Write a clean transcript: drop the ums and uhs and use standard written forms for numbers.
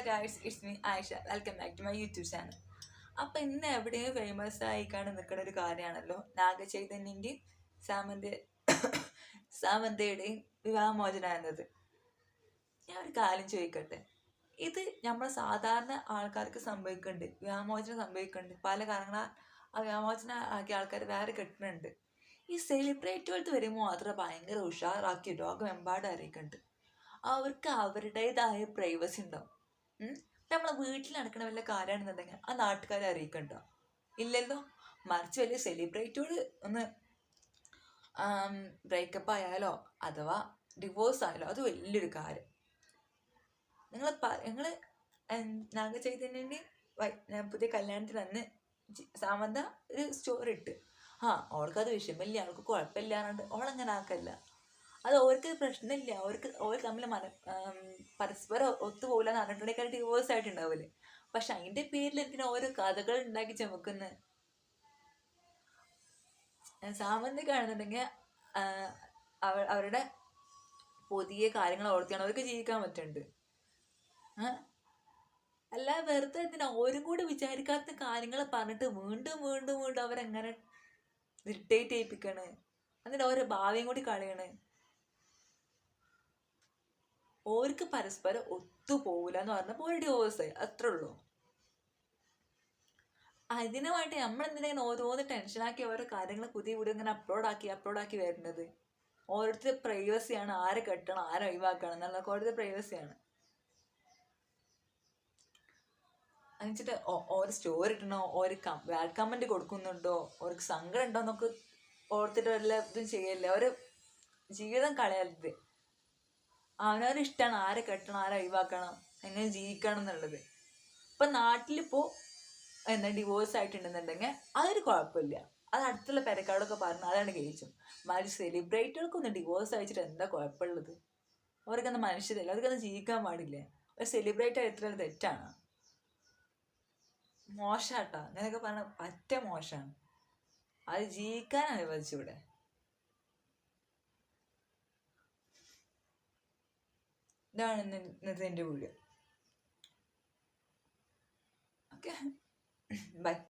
Guys, it's me Aisha. Welcome back to my YouTube channel. അപ്പം ഇന്ന് എവിടെയും ഫേമസ് ആയിക്കാണ് നിൽക്കുന്ന ഒരു കാര്യമാണല്ലോ നാഗചൈതന്യൻ്റെയും സാമന്ത സാമന്തയുടെയും വിവാഹമോചനം എന്നത്. ഞാൻ ഒരു കാര്യം ചോദിക്കട്ടെ, ഇത് നമ്മൾ സാധാരണ ആൾക്കാർക്ക് സംഭവിക്കുന്നുണ്ട്, വിവാഹമോചനം സംഭവിക്കുന്നുണ്ട്. പല കാരണങ്ങളാൽ ആ വിവാഹമോചനം ആക്കിയ ആൾക്കാർ വേറെ കെട്ടുന്നുണ്ട്. ഈ സെലിബ്രേറ്റുകൾക്ക് വരുമ്പോൾ മാത്രം ഭയങ്കര ഉഷാറാക്കി ലോകമെമ്പാടും അറിയിക്കുന്നുണ്ട്. അവർക്ക് അവരുടേതായ പ്രൈവസി ഉണ്ടാവും. നമ്മളെ വീട്ടിൽ നടക്കുന്ന വല്ല കാര്യമാണെന്നുണ്ടെങ്കിൽ ആ നാട്ടുകാരെ അറിയിക്കണ്ടോ? ഇല്ലല്ലോ. മറിച്ച് വലിയ സെലിബ്രേറ്റിയോട് ഒന്ന് ബ്രേക്കപ്പ് ആയാലോ അഥവാ ഡിവോഴ്സ് ആയാലോ അത് വലിയൊരു കാര്യം. നിങ്ങൾ നാഗചൈതന്യൻ്റെയും പുതിയ കല്യാണത്തിന് അന്ന് സാമന്ത ഒരു സ്റ്റോറി ഇട്ട്, അവൾക്കത് വിഷമില്ല, അവൾക്ക് കുഴപ്പമില്ല എന്നുണ്ട്. അവളങ്ങനെ ആക്കല്ല. അത് അവർക്ക് പ്രശ്നമില്ല. അവർ തമ്മിൽ പരസ്പരം ഒത്തുപോകില്ല എന്ന് പറഞ്ഞിട്ടുണ്ടെങ്കിൽ ഡിവോഴ്സ് ആയിട്ടുണ്ടാവില്ലേ. പക്ഷെ അതിൻ്റെ പേരിൽ എന്തിനാ ഓരോ കഥകൾ ഉണ്ടാക്കി ചുമക്കുന്നത്? സാമന്തിക്കാണെന്നുണ്ടെങ്കിൽ അവരുടെ പുതിയ കാര്യങ്ങൾ ഓർത്തിയാണ് അവർക്ക് ജീവിക്കാൻ പറ്റുന്നുണ്ട്. അല്ല, വെറുതെ എന്തിനാ ഓരും കൂടി വിചാരിക്കാത്ത കാര്യങ്ങൾ പറഞ്ഞിട്ട് വീണ്ടും വീണ്ടും വീണ്ടും അവരെങ്ങനെ ഇറിറ്റേറ്റ് ചെയ്യിപ്പിക്കണ്? എന്നിട്ട് ഓരോ ഭാവിയും കൂടി കളയണ്. ഓർക്ക് പരസ്പരം ഒത്തുപോകില്ല എന്ന് പറഞ്ഞപ്പോൾ ഒരു ഡിവോഴ്സായി, അത്രേ ഉള്ളൂ. അതിനുമായിട്ട് നമ്മളെന്തിനാണ് ഓരോന്ന് ടെൻഷനാക്കി ഓരോ കാര്യങ്ങൾ പുതിയ വീഡിയോ ഇങ്ങനെ അപ്ലോഡാക്കി വരുന്നത്? ഓരോരുത്തർ പ്രൈവസിയാണ്, ആരെ കെട്ടണം ആരെ ഒഴിവാക്കണം എന്നുള്ളതൊക്കെ ഓരോരുത്തർ പ്രൈവസിയാണ്. എന്നിട്ട് ഓരോ സ്റ്റോറി ഇടണോ, ഓരോ ബാഡ് കമൻറ്റ് കൊടുക്കുന്നുണ്ടോ, ഓർക്ക് സങ്കടം ഉണ്ടോ എന്നൊക്കെ ഓർത്തിട്ട് വല്ല ഇതും ചെയ്യല്ലേ. ഒരു ജീവിതം കളയരുത്. അവനവന് ഇഷ്ടമാണ് ആരെ കെട്ടണം ആരെ ഒഴിവാക്കണം എങ്ങനെ ജീവിക്കണം എന്നുള്ളത്. ഇപ്പം നാട്ടിലിപ്പോൾ ഡിവോഴ്സ് ആയിട്ടുണ്ടെന്നുണ്ടെങ്കിൽ അതൊരു കുഴപ്പമില്ല, അത് അടുത്തുള്ള പെരക്കാരോടൊക്കെ പറഞ്ഞ് അതാണ് കഴിച്ചും. മറിച്ച് സെലിബ്രേറ്റുകൾക്കൊന്നും ഡിവോഴ്സ് അയച്ചിട്ട് എന്താ കുഴപ്പമുള്ളത്? അവർക്കൊന്നും മനുഷ്യരല്ല, അവർക്കൊന്നും ജീവിക്കാൻ പാടില്ലേ? ഒരു സെലിബ്രേറ്റ് ആയിട്ടുള്ള തെറ്റാണ്, മോശാട്ടോ. അങ്ങനെയൊക്കെ പറഞ്ഞാൽ പറ്റ മോശമാണ്. അത് ജീവിക്കാൻ അനുവദിച്ചൂടെ? ഇതാണ് ഇന്നത്തെ എൻ്റെ വീഡിയോ. Okay, by.